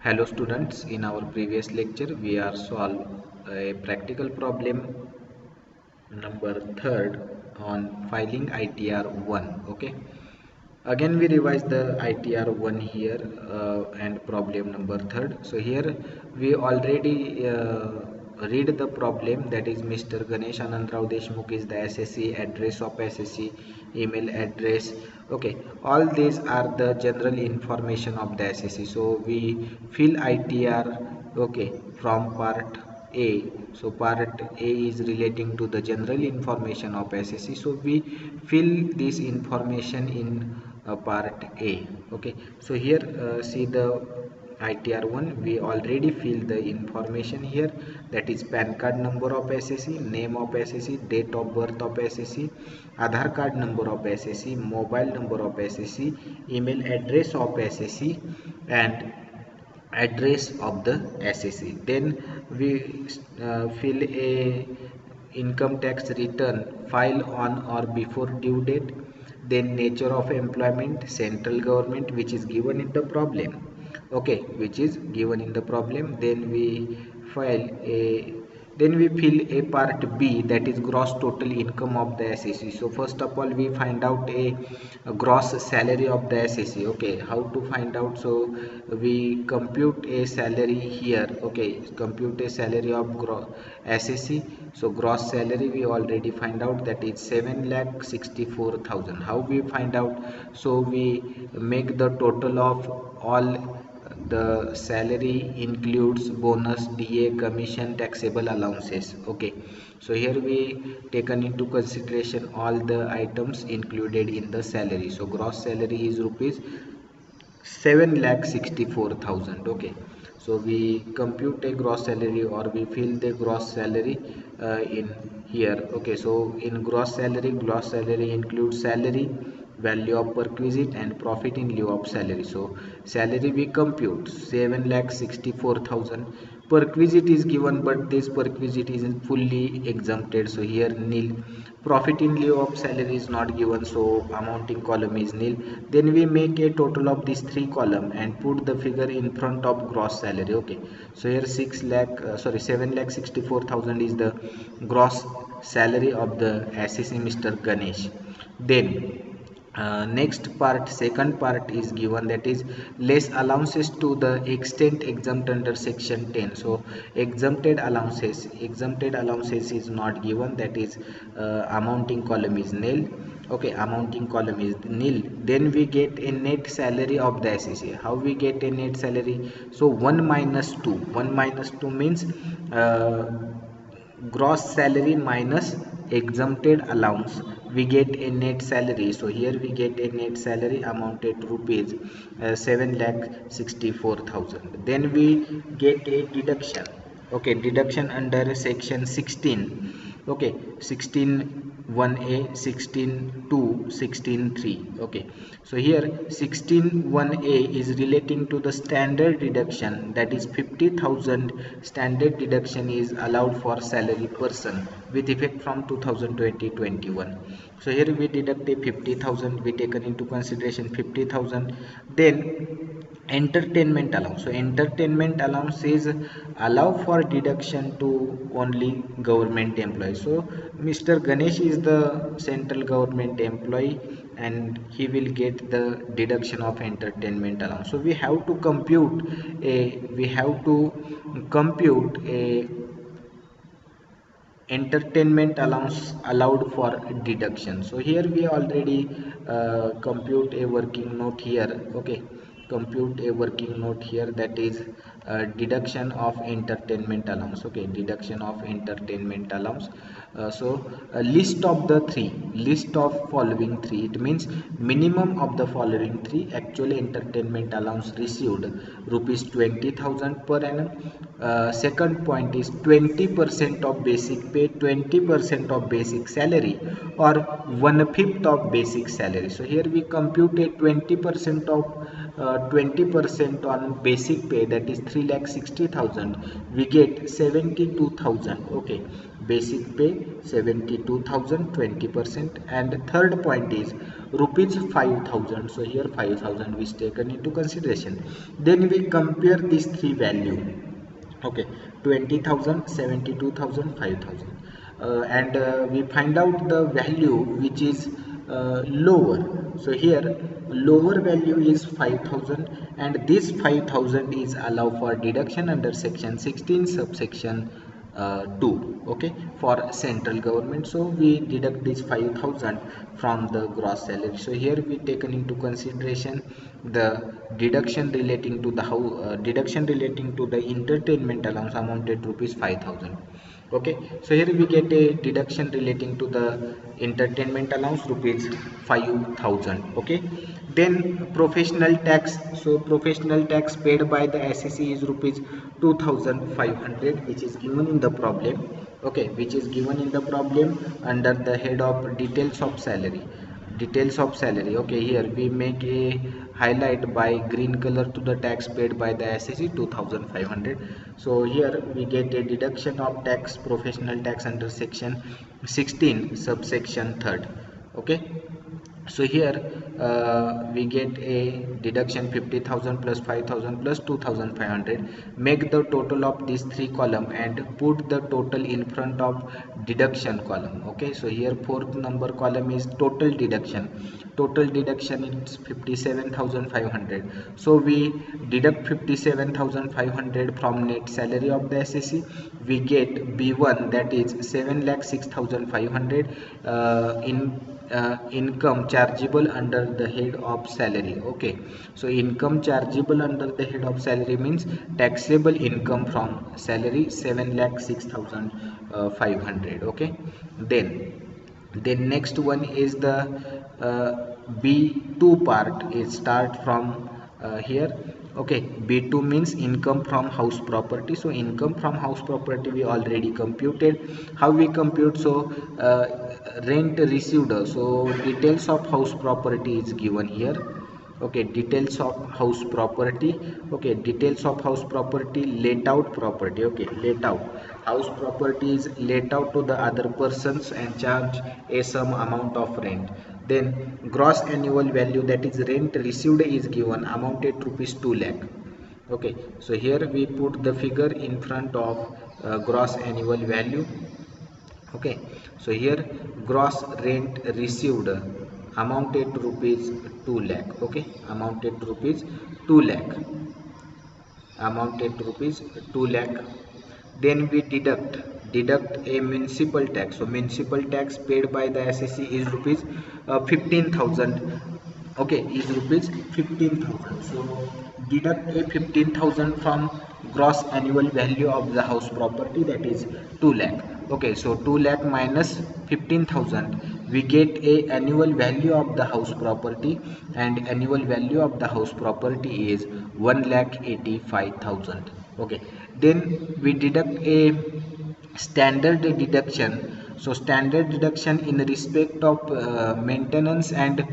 Hello students, in our previous lecture we are solve a practical problem number 3rd on filing ITR 1. Okay, again we revise the ITR 1 here and problem number 3rd. So here we already read the problem, that is Mr. Ganesh Anandrao Deshmukh is the SSC, address of SSC, email address. Okay, all these are the general information of the SSC. So we fill ITR, okay, from part A. So part A is relating to the general information of SSC. So we fill this information in part A. Okay, so here see the ITR 1, we already fill the information here, that is PAN card number of SSC, name of SSC, date of birth of SSC, Aadhaar card number of SSC, mobile number of SSC, email address of SSC, and address of the SSC. Then we fill a income tax return file on or before due date. Then nature of employment, central government, which is given in the problem. Okay, which is given in the problem. Then we file a then we fill a part B, that is gross total income of the SSC. So first of all we find out a gross salary of the SSC. Okay, how to find out? So we compute a salary here. Okay, compute a salary of SSC. So gross salary we already find out, that is 7,64,000. How we find out? So we make the total of all the salary includes bonus, DA, commission, taxable allowances. Okay, so here we taken into consideration all the items included in the salary. So gross salary is rupees 7,64,000. Okay, so we compute a gross salary, or we fill the gross salary in here. Okay, so in gross salary includes salary, value of perquisite, and profit in lieu of salary. So salary we compute 7,64,000. Perquisite is given, but this perquisite is fully exempted, so here nil. Profit in lieu of salary is not given, so amounting column is nil. Then we make a total of these three column and put the figure in front of gross salary. Okay, so here 7,64,000 is the gross salary of the SSC Mr. Ganesh. Then second part is given, that is less allowances to the extent exempt under section 10. So exempted allowances is not given, that is amounting column is nil. Okay, amounting column is nil. Then we get a net salary of the SSC. How we get a net salary? So 1 minus 2 means gross salary minus exempted allowance, we get a net salary. So here we get a net salary amounted to rupees 7,64,000. Then we get a deduction. Okay, deduction under section 16. Okay, 16(1)(a), 16(2), 16(3). Okay, so here 16(1)(a) is relating to the standard deduction, that is 50,000 standard deduction is allowed for salary person with effect from 2020-21. So here we deduct a 50,000, we taken into consideration 50,000. Then entertainment allowance. So entertainment allowance is allow for deduction to only government employees. So Mr. Ganesh is the central government employee and he will get the deduction of entertainment allowance. So we have to compute a entertainment allowance allowed for deduction. So here we already compute a working note here. Okay, compute a working note here, that is deduction of entertainment allowance. Okay, deduction of entertainment allowance. So a list of following three, it means minimum of the following three. Actual entertainment allowance received rupees 20,000 per annum. Second point is 20% of basic pay, 20% of basic salary, or 1/5 of basic salary. So here we compute a 20% on basic pay, that is 3,60,000. We get 72,000. Okay, basic pay 72,000, 20%. And third point is rupees 5,000. So here 5,000 is taken into consideration. Then we compare these three value. Okay, 20,000, 72,000, 5,000, and we find out the value which is lower. So here lower value is 5,000, and this 5,000 is allowed for deduction under section 16 subsection 2, okay, for central government. So we deduct this 5,000 from the gross salary. So here we taken into consideration the deduction relating to the deduction relating to the entertainment allowance amounted to rupees 5,000. Okay, so here we get a deduction relating to the entertainment allowance rupees 5,000. Okay, then professional tax. So professional tax paid by the SSC is rupees 2,500, which is given in the problem. Okay, which is given in the problem under the head of details of salary. Details of salary. Okay, here we make a highlight by green color to the tax paid by the SSC 2,500. So here we get a deduction of tax, professional tax under section 16 subsection 3rd. Okay, so here we get a deduction 50,000 plus 5,000 plus 2,500. Make the total of these three column and put the total in front of deduction column. Okay, so here fourth number column is total deduction. Total deduction is 57,500. So we deduct 57,500 from net salary of the SSC. We get B1, that is 7,06,500 income chargeable under the head of salary. Okay, so income chargeable under the head of salary means taxable income from salary 7,06,500. Okay, then next one is the B2 part. It start from here. Okay, B2 means income from house property. So income from house property we already computed. How we compute? So rent received. So details of house property is given here. Okay, details of house property. Okay, details of house property, let out property. Okay, let out house property is let out to the other persons and charge a some amount of rent. Then gross annual value, that is rent received, is given amounted to rupees 2 lakh. Okay, so here we put the figure in front of gross annual value. Okay, so here gross rent received amounted to rupees 2 lakh. Okay, amounted to rupees 2 lakh, amounted to rupees 2 lakh. Then we deduct a municipal tax. So municipal tax paid by the SSC is rupees 15,000. Okay, is rupees 15,000. So deduct a 15,000 from gross annual value of the house property, that is 2 lakh. Okay, so 2 lakh minus 15,000, we get a annual value of the house property, and annual value of the house property is 1,85,000. Okay, then we deduct a standard deduction. So standard deduction in respect of maintenance and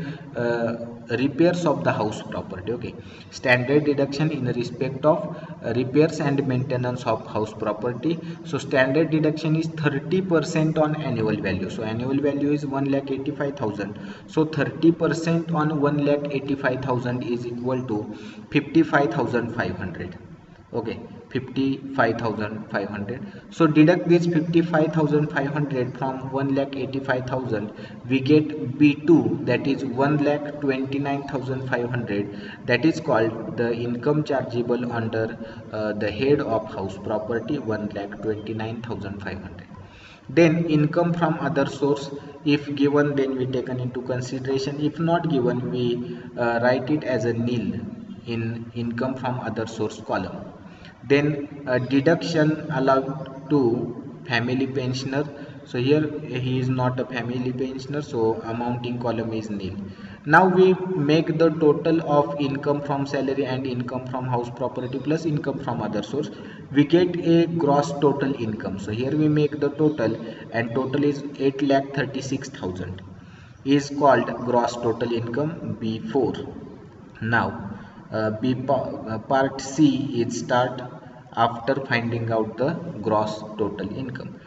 repairs of the house property. Okay, standard deduction in respect of repairs and maintenance of house property. So standard deduction is 30% on annual value. So annual value is 1,85,000. So 30% on 1,85,000 is equal to 55,500. Okay, 55,500. So deduct this 55,500 from 1,85,000, we get B2, that is 1,29,500. that is called the income chargeable under the head of house property, 1,29,500. Then income from other source, if given then we taken into consideration, if not given we write it as a nil in income from other source column. Then deduction allowed to family pensioner. So here he is not a family pensioner, so amounting column is nil. Now we make the total of income from salary and income from house property plus income from other source. We get a gross total income. So here we make the total, and total is 8,36,000 is called gross total income, B4. Now part C is start after finding out the gross total income.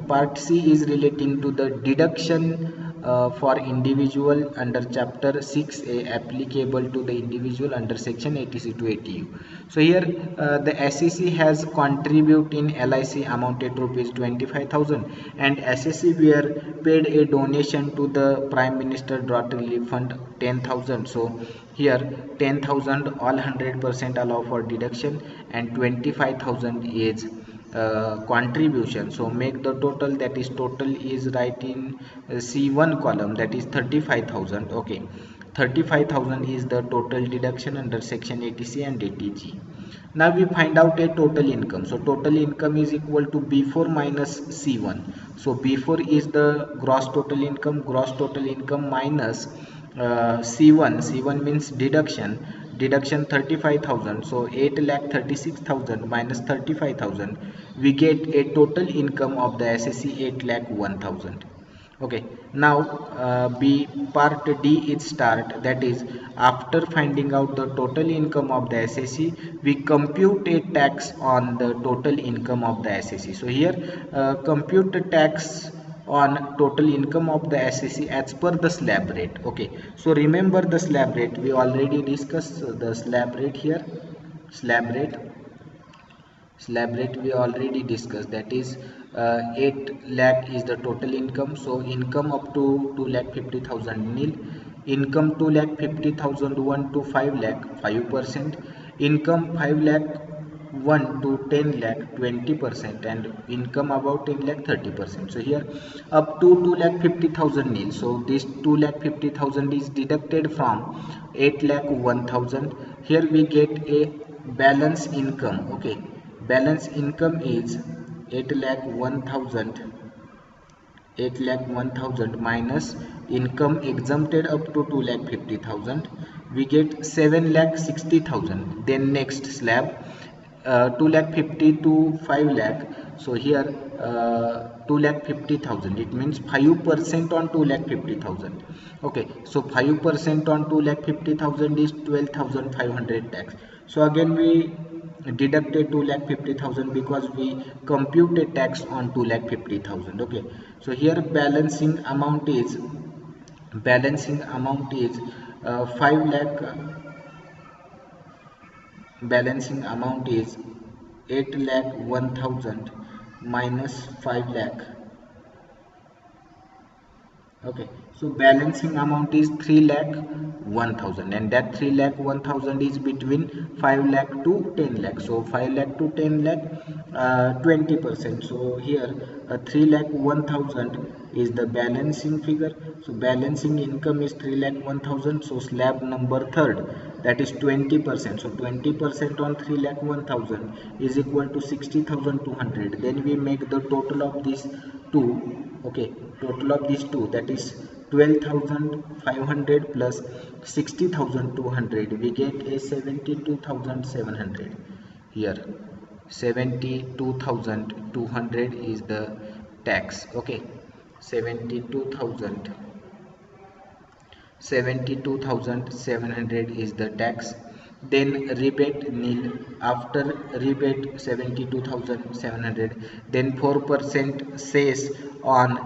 Part C is relating to the deduction for individual under chapter 6a applicable to the individual under section 80C to 80U. So here the SEC has contribute in LIC amounted to rupees 25,000 and SSC were paid a donation to the Prime Minister Drought Relief Fund 10,000. So here 10,000 all 100% allow for deduction and 25,000 is contribution. So make the total, that is total is right in C1 column, that is 35,000. okay, 35,000 is the total deduction under section 80C and 80G. Now we find out a total income. So total income is equal to B4 minus C1. So B4 is the gross total income minus C1 means deduction 35,000. So 8,36,000 minus 35,000, we get a total income of the SSC 8,01,000. okay, now B part D is start, that is after finding out the total income of the SSC, we compute a tax on the total income of the SSC. So here compute the tax on total income of the SSC as per the slab rate. okay, so remember the slab rate, we already discussed the slab rate here. Slab rate we already discussed, that is 8 lakh is the total income. So income up to 2,50,000 nil, income 2,50,000 1 to 5 lakh 5%, income 5 lakh 1 to 10 lakh 20%, and income about 10 lakh 30%. So here up to 2,50,000 nil, so this 2,50,000 is deducted from 8,01,000. Here we get a balance income. okay, balance income is 8,01,000 minus income exempted up to 2,50,000, we get 7,60,000. then next slab 2,50,000 to 5 lakh. So here 2,50,000, it means 5% on 2,50,000. okay, so 5% on 2,50,000 is 12,500 tax. So again we deducted 2,50,000 because we computed tax on 2,50,000. okay, so here balancing amount is 5 lakh, balancing amount is 8,01,000 minus 5 lakh. okay, so balancing amount is 3,01,000, and that 3,01,000 is between 5 lakh to 10 lakh. So 5 lakh to 10 lakh 20%. so here 3,01,000 is the balancing figure. So balancing income is 3,01,000. so slab number third, that is 20%. so 20% on 3,01,000 is equal to 60,200. then we make the total of these two. okay, total of these two, that is 12,500 plus 60,200, we get a 72,700. here 72,200 is the tax. okay, 72,700 is the tax. then rebate nil, after rebate 72,700, then 4% cess on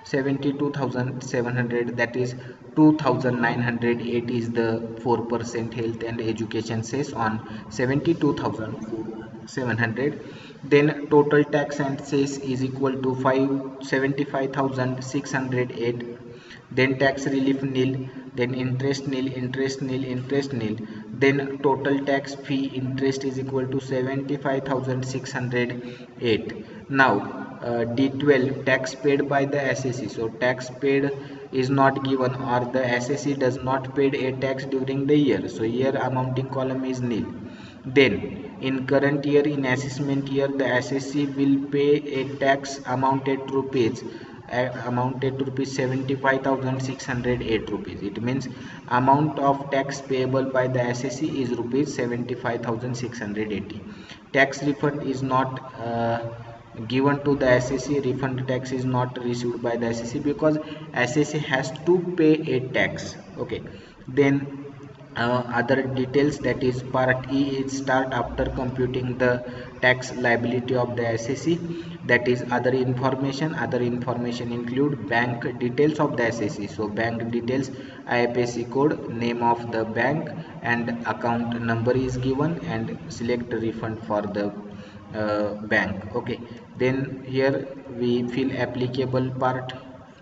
72,700, that is 2,908 is the 4% health and education cess on 72,700. then total tax and cess is equal to 75,608. then tax relief nil, then interest nil, then total tax fee interest is equal to 75,608. now D12 tax paid by the SSC. so tax paid is not given, or the SSC does not paid a tax during the year. so here amounting column is nil. then in current year, in assessment year, the SSC will pay a tax amounted to rupees 75,608 rupees. It means amount of tax payable by the SSC is rupees 75,680. Tax refund is not given to the SSC. Refund tax is not received by the SSC because SSC has to pay a tax. Okay, then other details, that is part E is start after computing the tax liability of the SSE, that is other information include bank details of the SSE. So bank details, IFSC code, name of the bank and account number is given, and select refund for the bank. Okay, then here we fill applicable part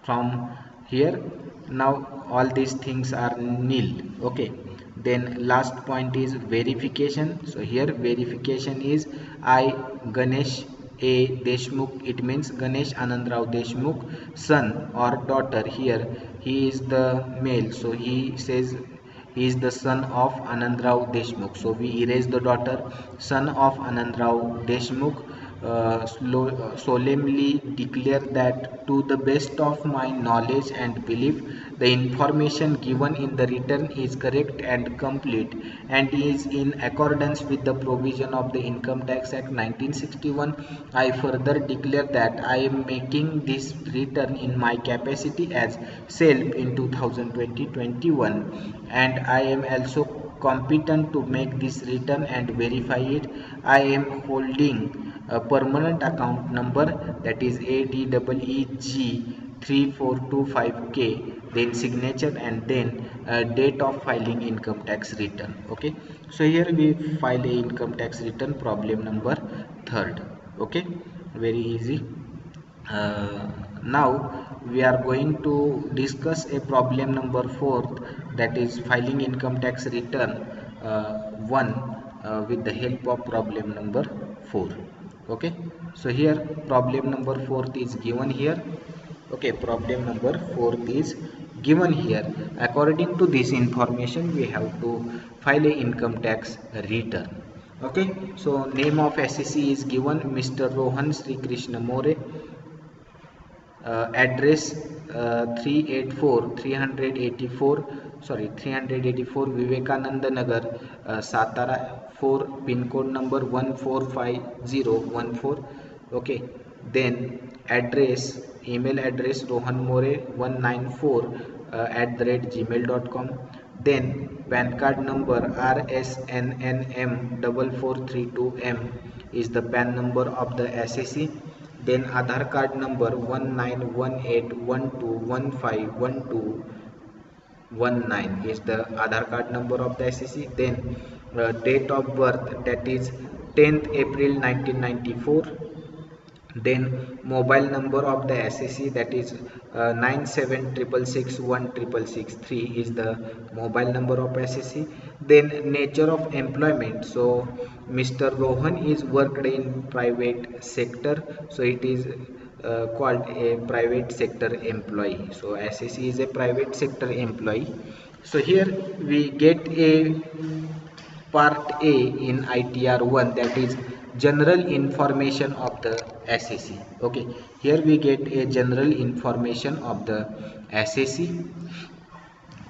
from here. Now all these things are nil. Okay, then last point is verification. So here verification is I Ganesh A Deshmukh, it means Ganesh Anandrao Deshmukh son or daughter. Here he is the male, so he says he is the son of Anandrao Deshmukh, so we erase the daughter. Son of Anandrao Deshmukh solemnly declare that to the best of my knowledge and belief, the information given in the return is correct and complete and is in accordance with the provision of the Income Tax Act 1961. I further declare that I am making this return in my capacity as self in 2020-21, and I am also competent to make this return and verify it. I am holding a permanent account number, that is ADEEG 3425K, then signature, and then date of filing income tax return. Okay, so here we file a income tax return, problem number 3rd. Okay, very easy. Now we are going to discuss a problem number 4th, that is filing income tax return 1 with the help of problem number 4. Okay, so here problem number 4th is given here. Okay, problem number 4th is given here. According to this information, we have to file a income tax return. Okay, so name of SEC is given, Mr. Rohan Sri Krishna More. Address 384 Vivekananda Nagar, Satara 4, pin code number 145014. Okay, then address, email address rohanmore194 @gmail.com. Then PAN card number RSNNM 4432M is the PAN number of the SSE. Then Aadhaar card number 191812151219 is the Aadhaar card number of the SSE. Then date of birth, that is 10th April 1994. Then mobile number of the SSE, that is 9766616663 is the mobile number of SSE. Then nature of employment, so Mr. Rohan is worked in private sector, so it is called a private sector employee. So SSE is a private sector employee. So here we get a part A in ITR 1, that is general information of the SSE. Okay, here we get a general information of the SSE.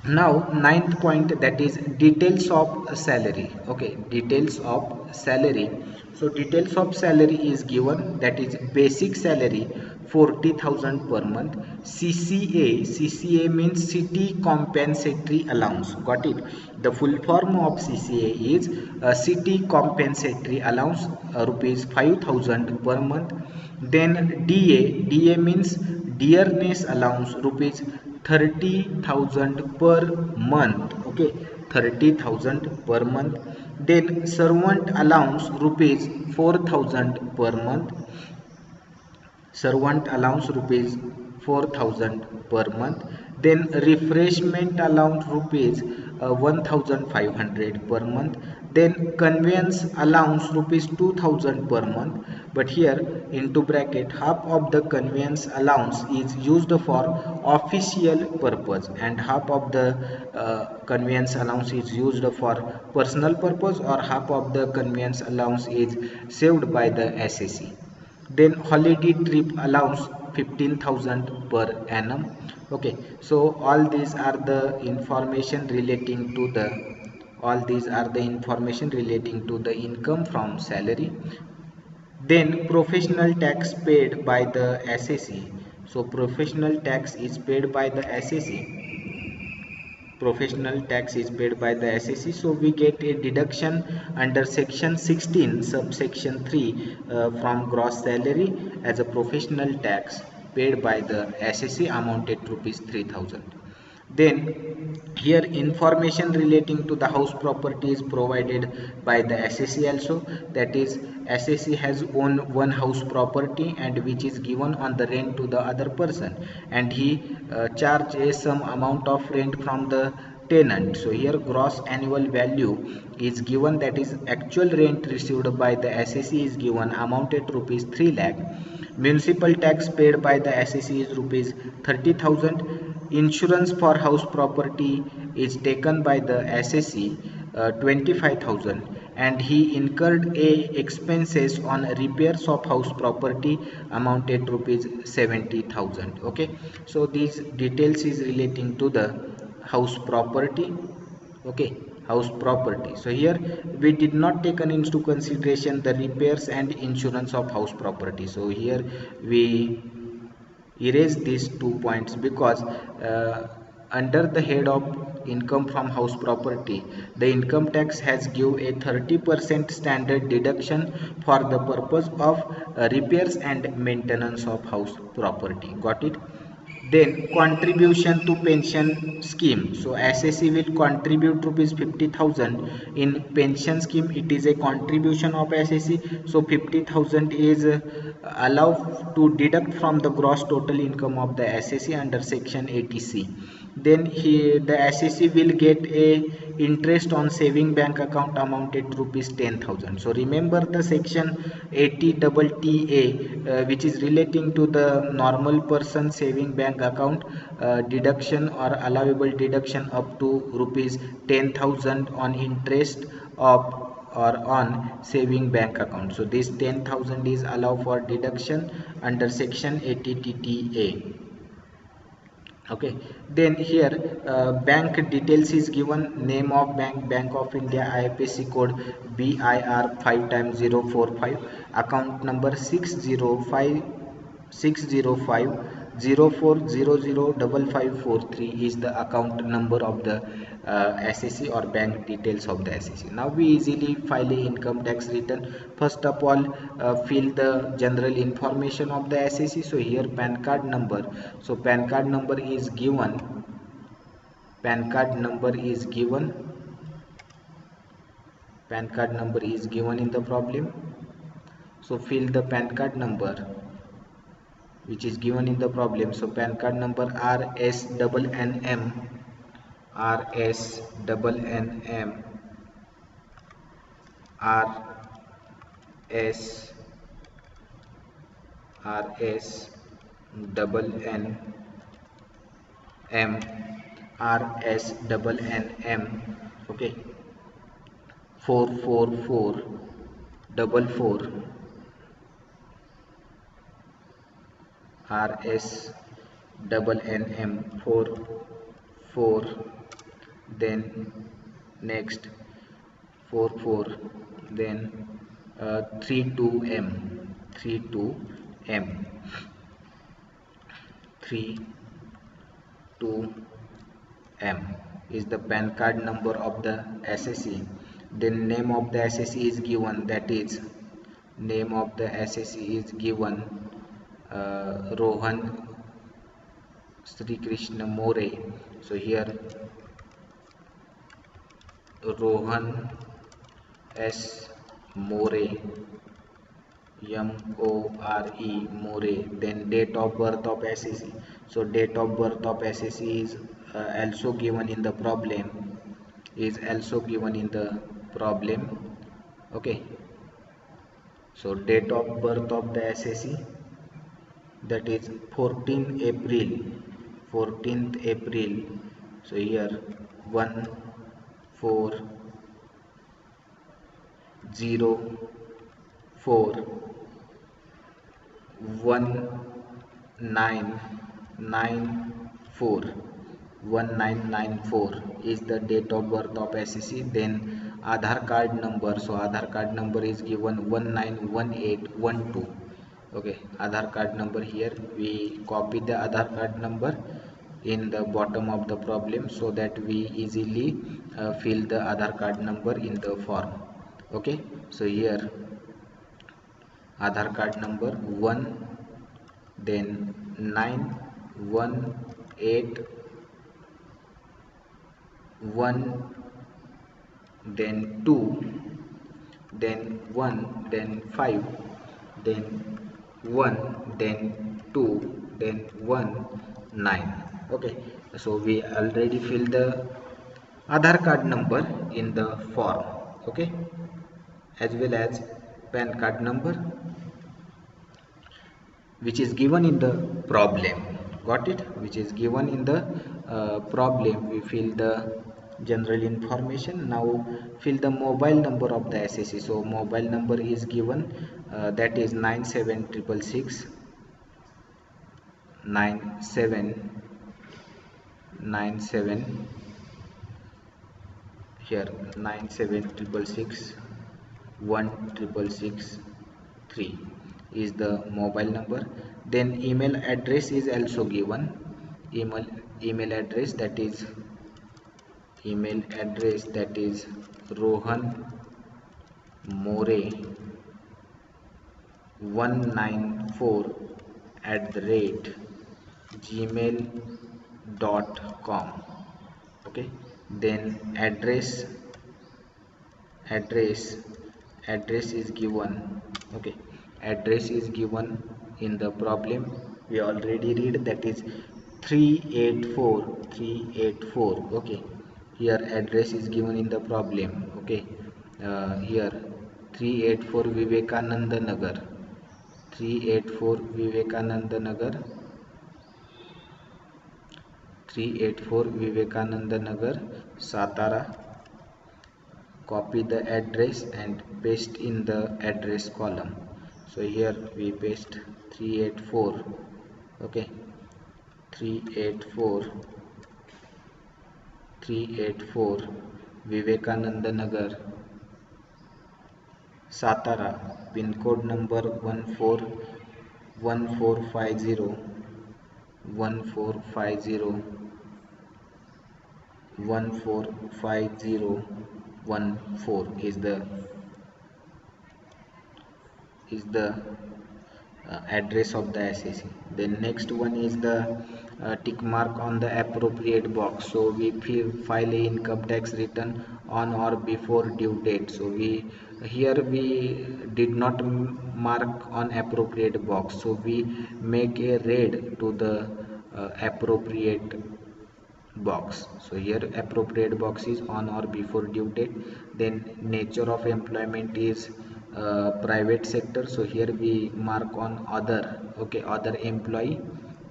Now ninth point, that is details of salary. Okay, details of salary. So details of salary is given, that is basic salary 40,000 per month. CCA means city compensatory allowance. Got it? The full form of CCA is city compensatory allowance, rupees 5,000 per month. Then DA means dearness allowance, rupees 30,000 per month. Okay, 30,000 per month. Then servant allowance, rupees 4,000 per month. Servant allowance rupees 4,000 per month. Then refreshment allowance rupees 1,500 per month. Then conveyance allowance rupees 2,000 per month, but here into bracket half of the conveyance allowance is used for official purpose and half of the conveyance allowance is used for personal purpose, or half of the conveyance allowance is saved by the SSE. Then holiday trip allowance 15,000 per annum. Okay, so all these are the information relating to the income from salary. Then professional tax paid by the SSE. So professional tax is paid by the SSE professional tax is paid by the SSE, so we get a deduction under section 16 subsection 3 from gross salary as a professional tax paid by the SSE amounted to rupees 3000. Then here information relating to the house property is provided by the SSE also, that is SSE has own one house property and which is given on the rent to the other person, and he charges some amount of rent from the tenant. So here gross annual value is given, that is actual rent received by the SSE is given amounted rupees 3 lakh. Municipal tax paid by the SSE is rupees 30,000. Insurance for house property is taken by the SSE 25,000, and he incurred a expenses on repairs of house property amounted rupees 70,000. Okay, so these details is relating to the house property. Okay, house property. So here we did not taken into consideration the repairs and insurance of house property. So here we erase these 2 points because under the head of income from house property, the income tax has give a 30% standard deduction for the purpose of repairs and maintenance of house property. Got it? Then contribution to pension scheme. So SSE will contribute rupees 50,000 in pension scheme. It is a contribution of SSE. So 50,000 is allowed to deduct from the gross total income of the SSE under section 80C. Then the SSE will get a interest on saving bank account amounted to rupees 10,000. So remember the section 80 double TA which is relating to the normal person saving bank account deduction or allowable deduction up to rupees 10,000 on interest of or on saving bank account. So this 10,000 is allowed for deduction under section 80 TTA. Okay, then here bank details is given, name of bank, Bank of India, IFSC code BIR 5 times 045, account number 605 is the account number of the SSE or bank details of the SSE. Now we easily file a income tax return. First of all, fill the general information of the SSE. So here PAN card number. So PAN card number is given. PAN card number is given. PAN card number is given in the problem. So fill the PAN card number which is given in the problem. So PAN card number RSNNM RSNNM RSNNM okay, 44444 RSNNM 44, then next 44, then 32M 32M is the PAN card number of the SSE. Then name of the SSE is given, that is name of the SSE is given Rohan Sri Krishna More. So here Rohan S More More, then date of birth of SSE. So date of birth of SSE is also given in the problem, okay. So date of birth of the SSE, that is 14th April. So here 1404 1994 is the date of birth of SSE. Then Aadhaar card number. So Aadhaar card number is given 191812. Okay, Aadhaar card number, here we copy the Aadhaar card number in the bottom of the problem, so that we easily fill the Aadhaar card number in the form. Okay, so here Aadhaar card number 1, then 918 1, then 2, then 1, then 5, then 1, then 2, then 1, 9. Okay, so we already filled the Aadhaar card number in the form. Okay, as well as PAN card number, which is given in the problem. Got it? Which is given in the problem. We fill the general information. Now fill the mobile number of the SSC. So mobile number is given, that is 97666 9797, here 97666 16663 is the mobile number. Then email address is also given. Email address, that is Rohan More 194 @gmail.com. Okay, then address address is given. Okay, address is given in the problem. We already read, that is 384. Okay, here address is given in the problem. Okay, here 384 Vivekananda Nagar, 384 Vivekananda Nagar, 384 Vivekananda Nagar, Satara. Copy the address and paste in the address column. So here we paste 384. Okay, 384 Vivekananda Nagar, Satara, pin code number 1450 1450 145014 is the address of the SSC. Then next one is the tick mark on the appropriate box. So we file a income tax return on or before due date. So we did not mark on appropriate box, so we make a red to the appropriate box. So here appropriate box is on or before due date. Then nature of employment is private sector, so here we mark on other. Okay, other employee.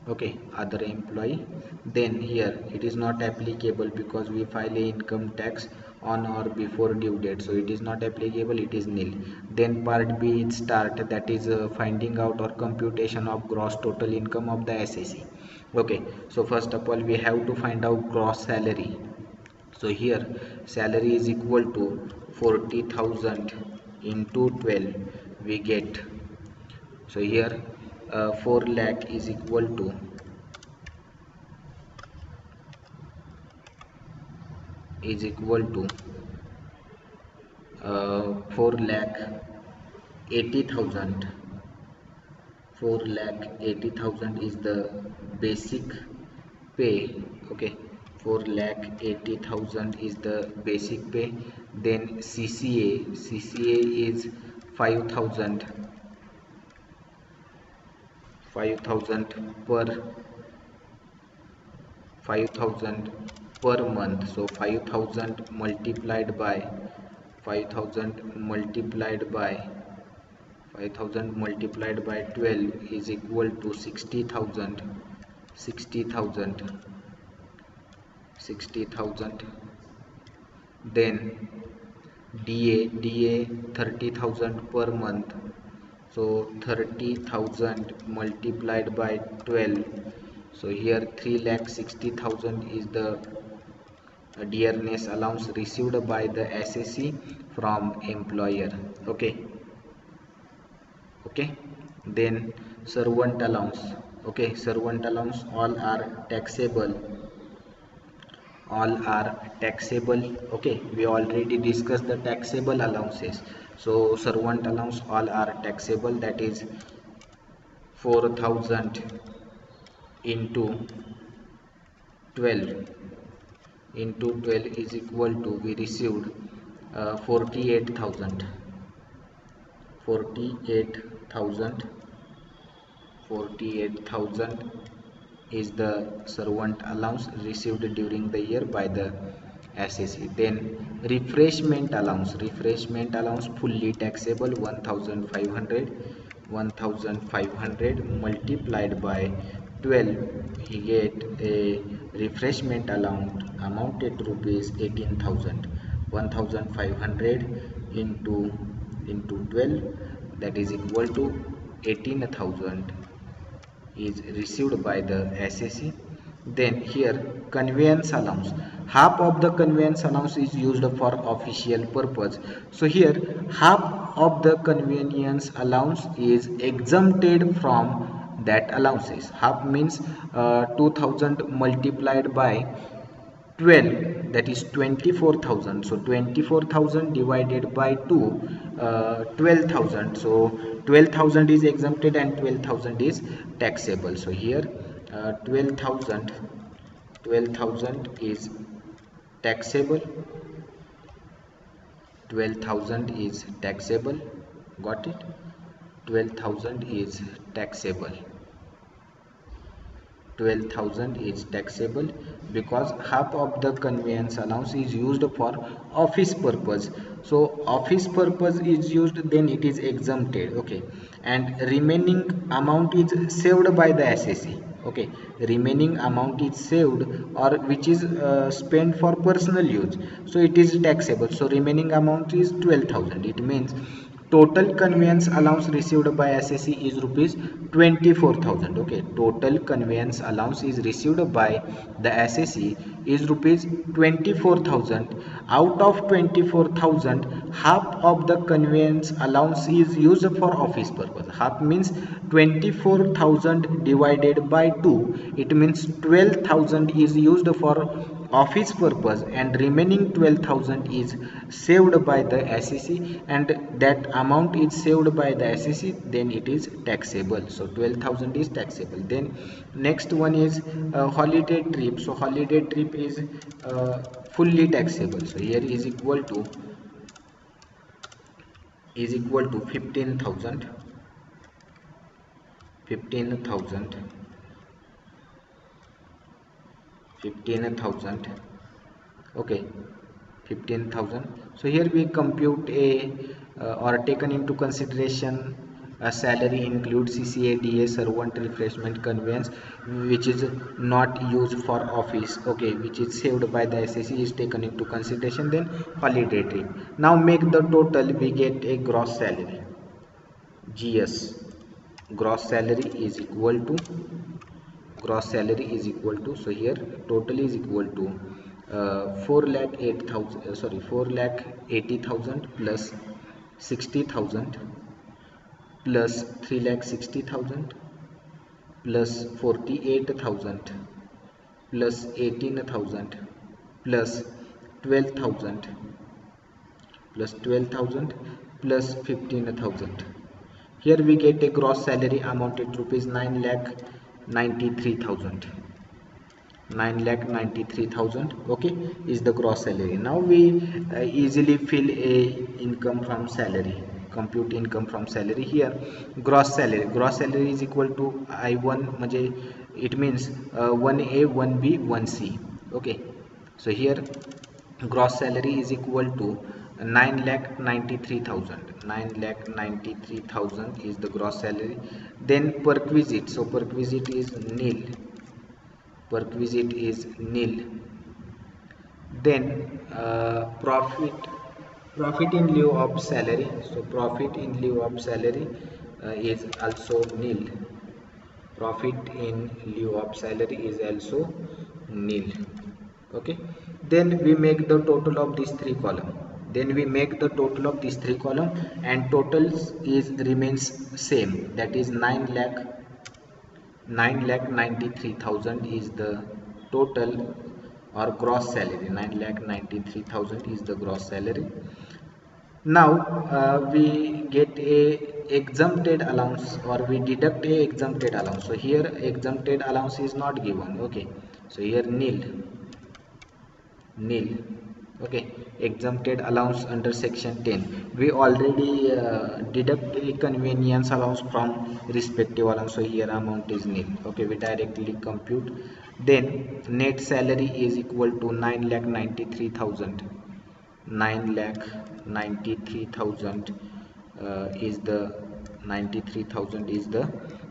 Okay, other employee. Then here it is not applicable because we file a income tax on or before due date, so it is not applicable, it is nil. Then part B is start, that is finding out or computation of gross total income of the SSC. Okay, so first of all we have to find out gross salary. So here salary is equal to 40,000 into 12, we get. So here 4 lakh is equal to 4 lakh 80,000. 4,80,000 is the basic pay. Okay, 4,80,000 is the basic pay. Then CCA is 5,000 per month. So 5,000 multiplied by 12 is equal to 60,000. Then DA 30,000 per month. So 30,000 multiplied by 12. So here 3,60,000 is the dearness allowance received by the SSC from employer. Okay, then servant allowance. Okay, servant allowance, all are taxable. Okay, we already discussed the taxable allowances. So servant allowance all are taxable, that is 4,000 into 12 is equal to, we received 48,000. 48,000 is the servant allowance received during the year by the SSE. Then refreshment allowance fully taxable, 1,500. 1,500 multiplied by 12, he get a refreshment allowance amounted to rupees 18,000. 1,500 into 12, that is equal to 18,000 is received by the SSE. Then here conveyance allowance, half of the conveyance allowance is used for official purpose. So here half of the convenience allowance is exempted from that allowances. Half means 2,000 multiplied by 12, that is 24,000. So 24,000 divided by 2, 12,000. So 12,000 is exempted and 12,000 is taxable. So here 12,000 is taxable. 12,000 is taxable. Got it? 12,000 is taxable. 12,000 is taxable because half of the conveyance allowance is used for office purpose. So office purpose is used, then it is exempted. Okay, and remaining amount is saved by the SSE. Okay, remaining amount is saved or which is spent for personal use, so it is taxable. So remaining amount is 12,000. It means total conveyance allowance received by SSE is rupees 24,000. Okay, total conveyance allowance is received by the SSE is rupees 24,000. Out of 24,000, half of the conveyance allowance is used for office purpose. Half means 24,000 divided by 2, it means 12,000 is used for office purpose and remaining 12,000 is saved by the SSE, and that amount is saved by the SSE, then it is taxable. So 12,000 is taxable. Then next one is holiday trip. So holiday trip is fully taxable. So here is equal to 15,000. 15,000. Okay, 15,000. So here we compute a or taken into consideration a salary includes CCA, DA, servant, refreshment, conveyance, which is not used for office. Okay, which is saved by the SSE is taken into consideration. Then holiday trip. Now make the total. We get a gross salary. GS, gross salary is equal to, so here total is equal to 4,80,000 plus 60,000 plus 3,60,000 plus 48,000 plus 18,000 plus 12,000 plus 15,000. Here we get a gross salary amounted to rupees 9,93,000. 9,93,000. Okay, is the gross salary. Now we easily fill a income from salary. Compute income from salary. Here gross salary is equal to I1, it means 1A, 1B, 1C. Okay, so here gross salary is equal to 9,93,000. 9,93,000 is the gross salary. Then perquisite. So perquisite is nil. Then profit in lieu of salary. So profit in lieu of salary is also nil. Profit in lieu of salary is also nil. Okay, then we make the total of these three columns. And totals is remains same, that is 9 lakh 9,93,000 is the total or gross salary. 9,93,000 is the gross salary. Now we get a exempted allowance, or we deduct a exempted allowance. So here exempted allowance is not given. Okay, so here nil. Okay, exempted allowance under section 10, we already deduct a convenience allowance from respective allowance, so here amount is nil. Okay, we directly compute. Then net salary is equal to 9,93,000. 9,93,000 is the 93,000 is the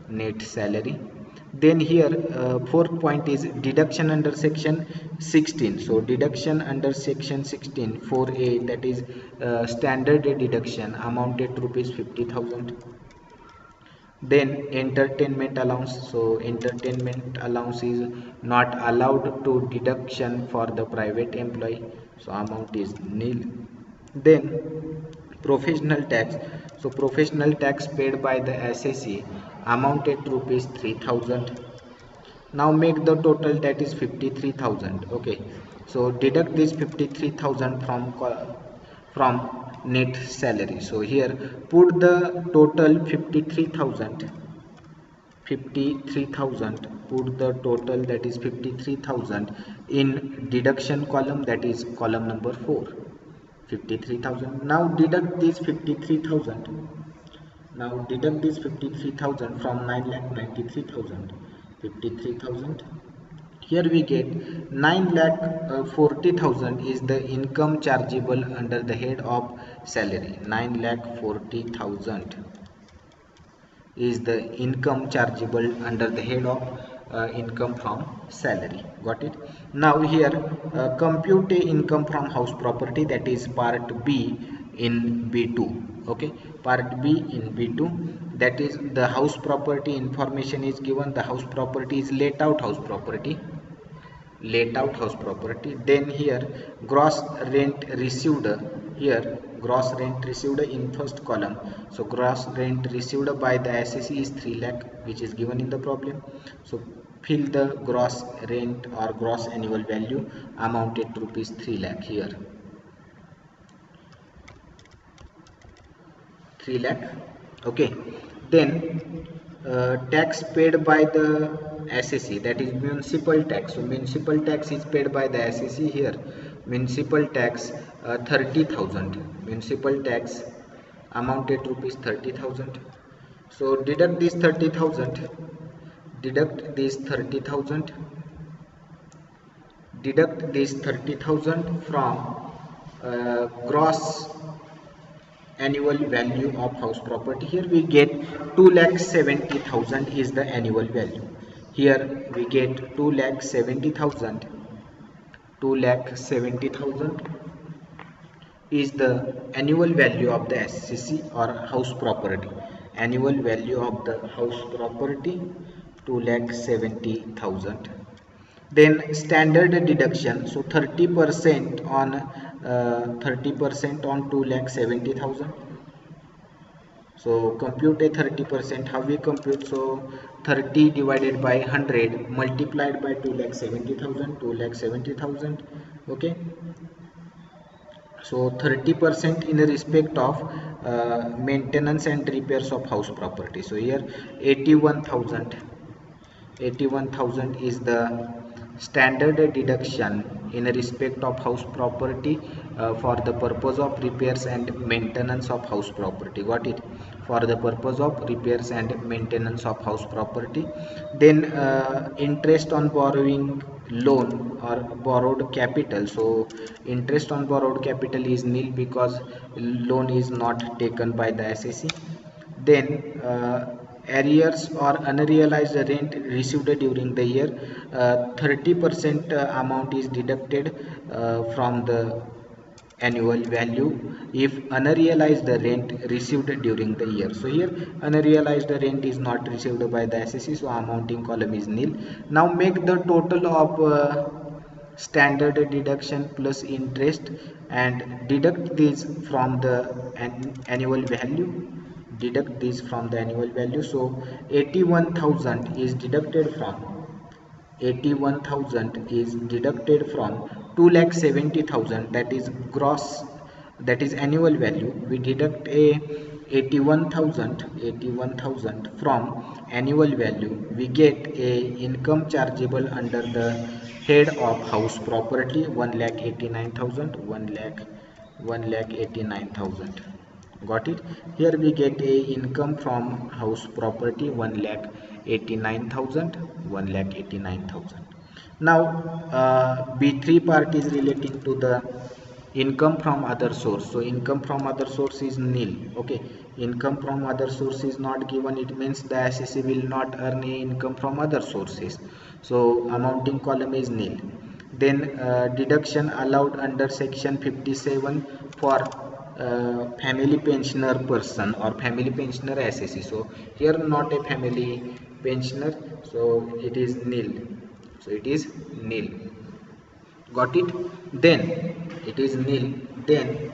net salary. Then here fourth point is deduction under section 16. So deduction under section 16 4a, that is standard deduction, amounted to rupees 50,000. Then entertainment allowance, so entertainment allowance is not allowed to deduction for the private employee, so amount is nil. Then professional tax, so professional tax paid by the assessee amounted to rupees 3,000. Now make the total, that is 53,000. Okay, so deduct this 53,000 from net salary. So here put the total 53,000, put the total, that is 53,000, in deduction column, that is column number 4. 53,000. Now deduct this 53,000. Now deduct this 53,000 from 9,93,000. 53,000. Here we get 9,40,000 is the income chargeable under the head of salary. 9,40,000 is the income chargeable under the head of income from salary. Got it? Now here compute a income from house property, that is part B in B2. Okay, part B in B2, that is the house property information is given. The house property is let out house property. Then here gross rent received, here gross rent received in first column. So gross rent received by the assessee is 3 lakh, which is given in the problem. So fill the gross rent or gross annual value amounted to rupees 3 lakh here. 3 lakh. Okay, then tax paid by the assessee, that is municipal tax. So municipal tax is paid by the assessee here. Municipal tax 30,000. Municipal tax amounted to rupees 30,000. So deduct this 30,000. Deduct this 30,000. Deduct this 30,000 from gross annual value of house property. Here we get 2,70,000 is the annual value. Here we get 2,70,000. 2,70,000 is the annual value of the SCC or house property. Annual value of the house property 2,70,000. Then standard deduction, so 30% on 2,70,000. So compute a 30%. How we compute? So 30 divided by 100 multiplied by 2,70,000. 2,70,000. Okay. So 30% in respect of maintenance and repairs of house property. So here 81,000. 81,000 is the standard deduction in respect of house property for the purpose of repairs and maintenance of house property. Got it? For the purpose of repairs and maintenance of house property. Then interest on borrowing loan or borrowed capital. So interest on borrowed capital is nil because loan is not taken by the assessee. Then arrears or unrealized rent received during the year, 30% amount is deducted from the annual value if unrealized rent received during the year. So here unrealized rent is not received by the assessee, so amount in column is nil. Now make the total of standard deduction plus interest and deduct this from the annual value. deduct this from the annual value. So 81,000 is deducted from 81,000 is deducted from 2,70,000, that is gross, that is annual value. We deduct a 81,000 from annual value. We get a income chargeable under the head of house property 1,89,000, 1,89,000. Got it? Here we get a income from house property 1,89,000, 1,89,000. Now B3 part is relating to the income from other source. So income from other source is nil. Okay, income from other source is not given. It means the assessee will not earn a income from other sources. So amounting column is nil. Then deduction allowed under section 57 for family pensioner person or family pensioner assessee. So here not a family pensioner, so it is nil. So it is nil. Got it? Then it is nil. Then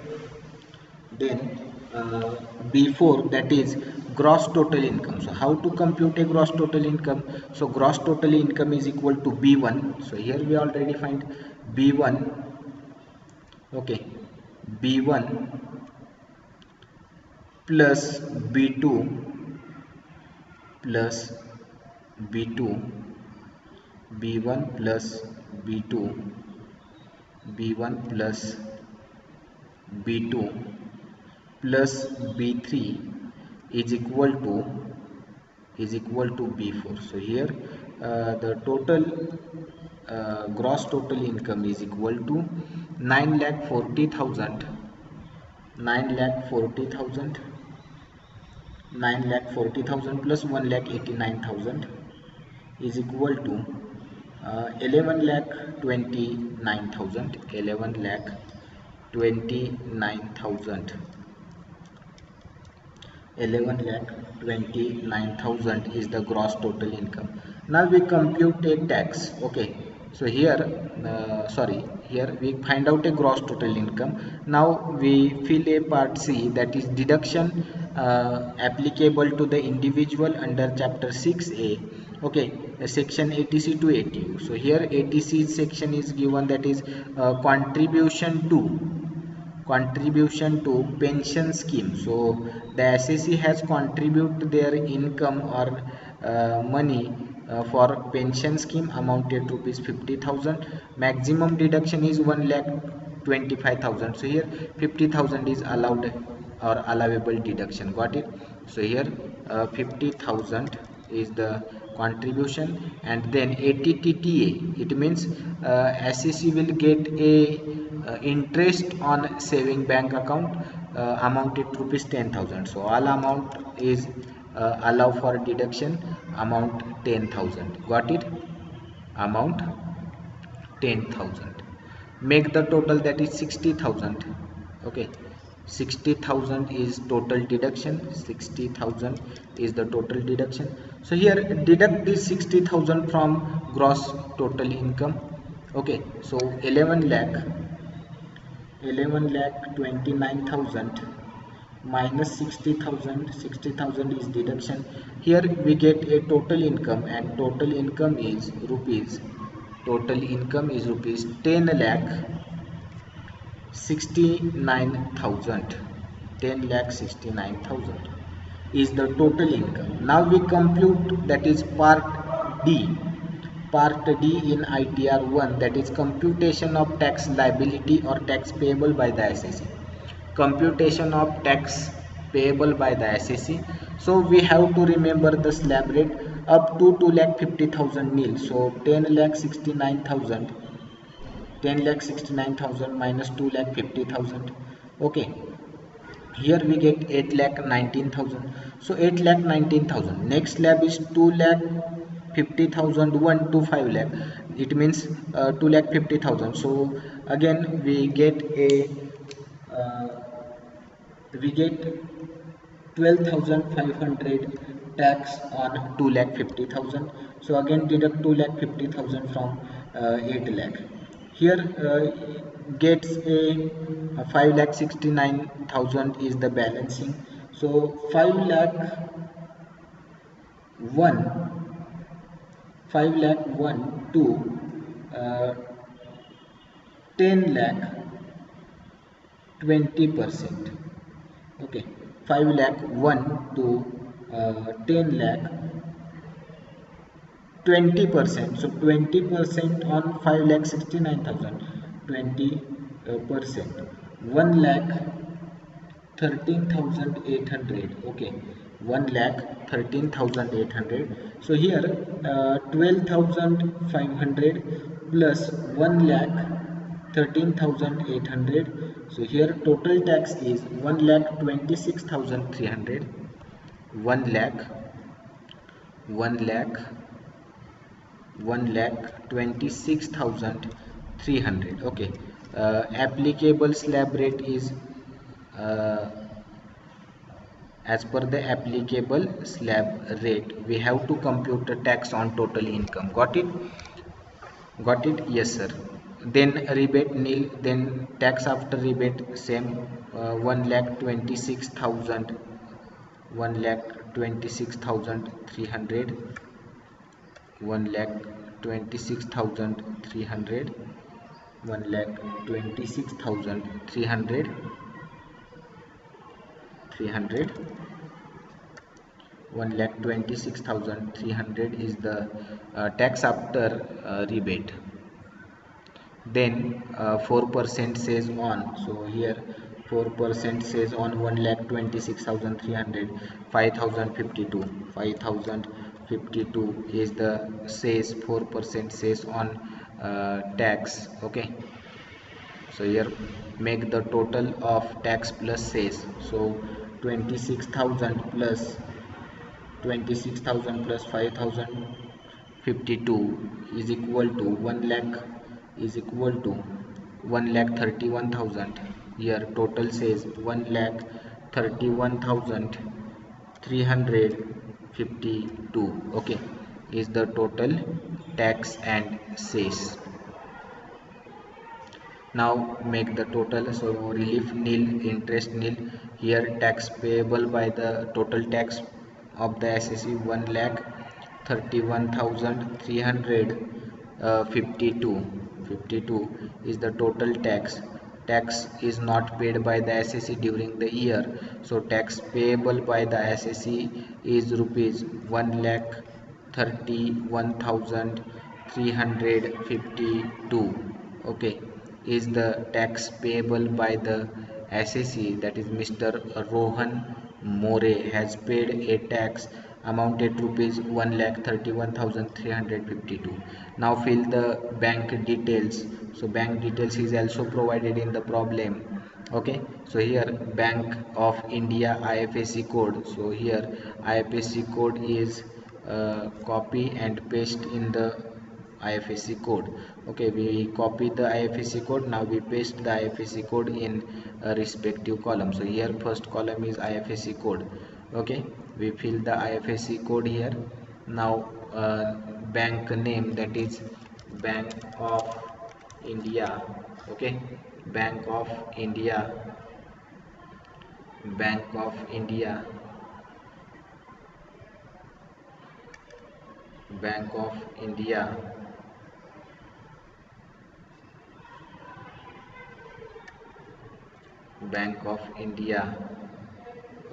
B4, that is gross total income. So how to compute a gross total income? So gross total income is equal to B1. So here we already find B1. Okay, B1 plus B2 plus B2, B1 plus B2, B1 plus B2 plus B3 is equal to B4. So here the total gross total income is equal to 9,40,000, 9,40,000, 9,40,000 plus 1,89,000 is equal to 11,29,000, 11,29,000, 11,29,000 is the gross total income. Now we compute a tax. Okay, so here here we find out a gross total income. Now we fill a part C, that is deduction applicable to the individual under chapter 6A. Okay, section 80C to 80U. So here 80C section is given, that is contribution to pension scheme. So the assessee has contributed their income or money for pension scheme amounted to rupees 50,000. Maximum deduction is 1,25,000. So here 50,000 is allowed or allowable deduction. Got it? So here 50,000 is the contribution, and then 80 TTA, it means assessee will get a interest on saving bank account amounted to rupees 10,000. So all amount is allow for deduction, amount 10,000. Got it? Amount 10,000. Make the total, that is 60,000. Okay, 60,000 is total deduction, 60,000 is the total deduction. So here deduct this 60,000 from gross total income. Okay, so 11,29,000 minus 60,000, 60,000 is deduction. Here we get a total income, and total income is rupees 10 lakh 69,000, 10 lakh 69,000 is the total income. Now we compute, that is part D in ITR 1, that is computation of tax liability or tax payable by the assessee. Computation of tax payable by the assessee. So we have to remember the slab rate up to 2,50,000 nil. So 10,69,000, 10,69,000 minus 2,50,000. Okay, here we get 8,19,000. So 8,19,000. Next slab is 2,50,000 1 to 5 lakh. It means 2,50,000. So again we get a 12,500 tax on 2,50,000. So again deduct 2,50,000 from 8 lakh. Here gets a 5,69,000 is the balancing. So 5 lakh 1 5 lakh 1 to uh, 10 lakh 20%. Okay, 5 lakh 1 to 10 lakh 20%. So 20% on 5 lakh 69,000, 20%, 1 lakh 13,800. Okay, 1 lakh 13,800. So here 12,500 plus 1 lakh 13,800. So here total tax is 1 lakh 26,300. 1 lakh 1 lakh 1,26,300. Okay, applicable slab rate is uh, as per the applicable slab rate we have to compute the tax on total income. Got it? Yes sir. Then rebate nil, then tax after rebate same, 1 lakh 26,000, 1 lakh 26,300, 1 lakh 26,300, 1 lakh 26,300, 300, 1 lakh 26,300 is the tax after rebate. Then 4% says on, so here 4% says on 1 lakh 26,300, 5,052, 5,052 is the says 4% says on tax. Okay, so here make the total of tax plus says. So 26,000 plus 26,000 plus 5,052 is equal to 1 lakh, is equal to 1 lakh 31,000. Here total says 1 lakh 31,352. Okay, is the total tax and cess. Now make the total. So relief nil, interest nil. Here tax payable by the total tax of the assessee 1 lakh 31,352. 52 is the total tax. Tax is not paid by the assessee during the year, so tax payable by the assessee is rupees 1 lakh 31,352. Okay, is the tax payable by the assessee, that is Mr. Rohan More has paid a tax amounted rupees 1,31,352. Now fill the bank details. So bank details is also provided in the problem. Okay, so here Bank of India IFSC code. So here IFSC code is copy and paste in the IFSC code. Okay, we copy the IFSC code. Now we paste the IFSC code in a respective column. So here first column is IFSC code. Okay, we fill the IFSC code here. Now bank name, that is Bank of India. Okay, Bank of India, Bank of India, Bank of India, Bank of India.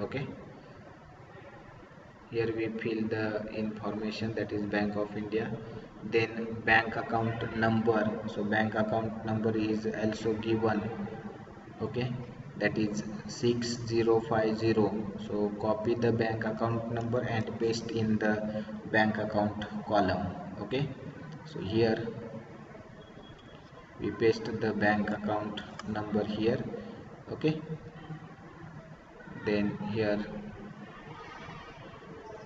Okay, here we fill the information, that is Bank of India. Then bank account number. So bank account number is also given. Okay, that is 6050. So copy the bank account number and paste in the bank account column. Okay, so here we paste the bank account number here. Okay, then here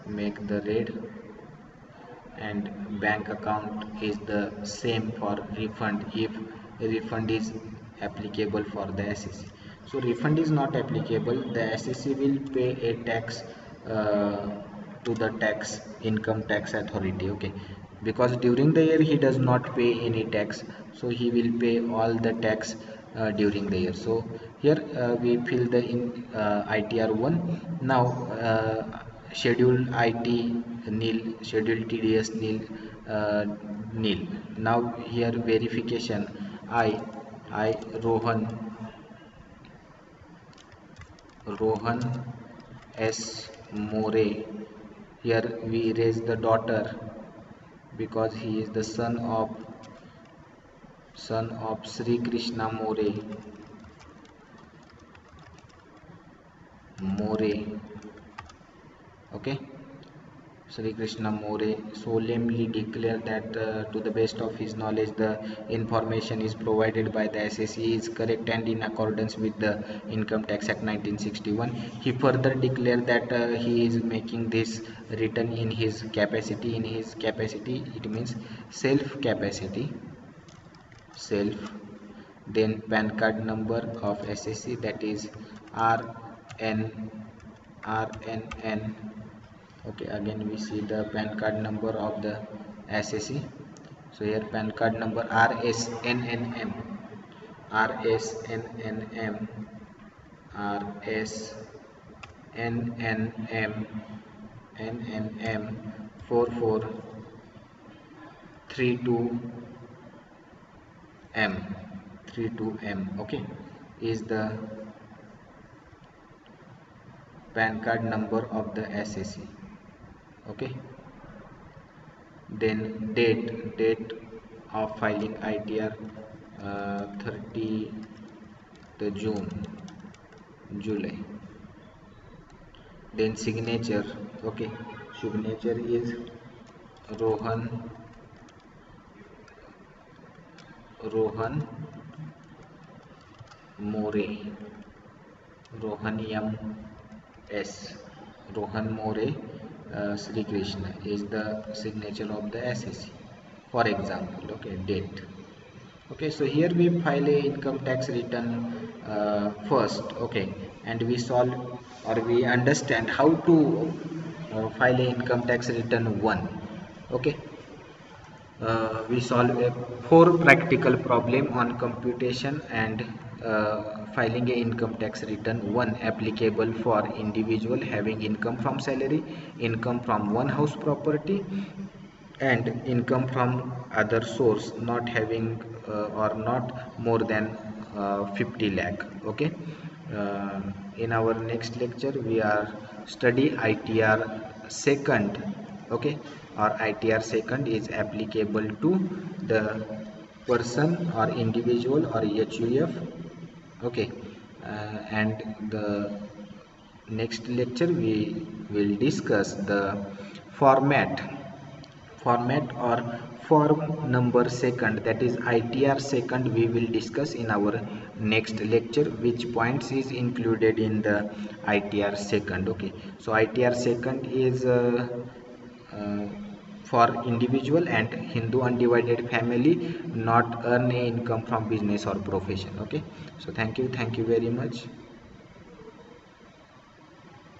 make the red, and bank account is the same for refund if refund is applicable for the assessee. So refund is not applicable, the assessee will pay a tax to the tax income tax authority. Okay, because during the year he does not pay any tax, so he will pay all the tax during the year. So here we fill the in ITR 1. Now schedule IT nil, schedule TDS nil, nil. Now here verification I Rohan S. More. Here we erase the daughter because he is the son of Sri Krishna More. Okay. Sri Krishna More solemnly declared that to the best of his knowledge the information is provided by the SSE is correct and in accordance with the Income Tax Act 1961. He further declared that he is making this return in his capacity. In his capacity, it means self capacity, self. Then PAN card number of SSE, that is RN RNN. Okay, again we see the PAN card number of the SSE. So here PAN card number RSNNM, RSNNM, RSNNM, NNM 4432M, 32M. Okay, is the PAN card number of the SSE. Okay, then date of filing ITR 30 the July. Then signature. Okay, signature is Rohan More, Rohan M.S. Rohan More Sri Krishna is the signature of the SSE. For example, okay, date. Okay, so here we file a income tax return first. Okay, and we solve or we understand how to file a income tax return 1. Okay, we solve a 4 practical problem on computation and filing a income tax return 1 applicable for individual having income from salary, income from one house property, and income from other source not having or not more than 50 lakh. Okay, uh, in our next lecture we are study ITR second. Okay, or ITR second is applicable to the person or individual or HUF. Okay, and the next lecture we will discuss the format or form number second, that is ITR second. We will discuss in our next lecture which points is included in the ITR second. Okay, so ITR second is uh, for individual and Hindu undivided family not earn a income from business or profession. Okay, so thank you very much.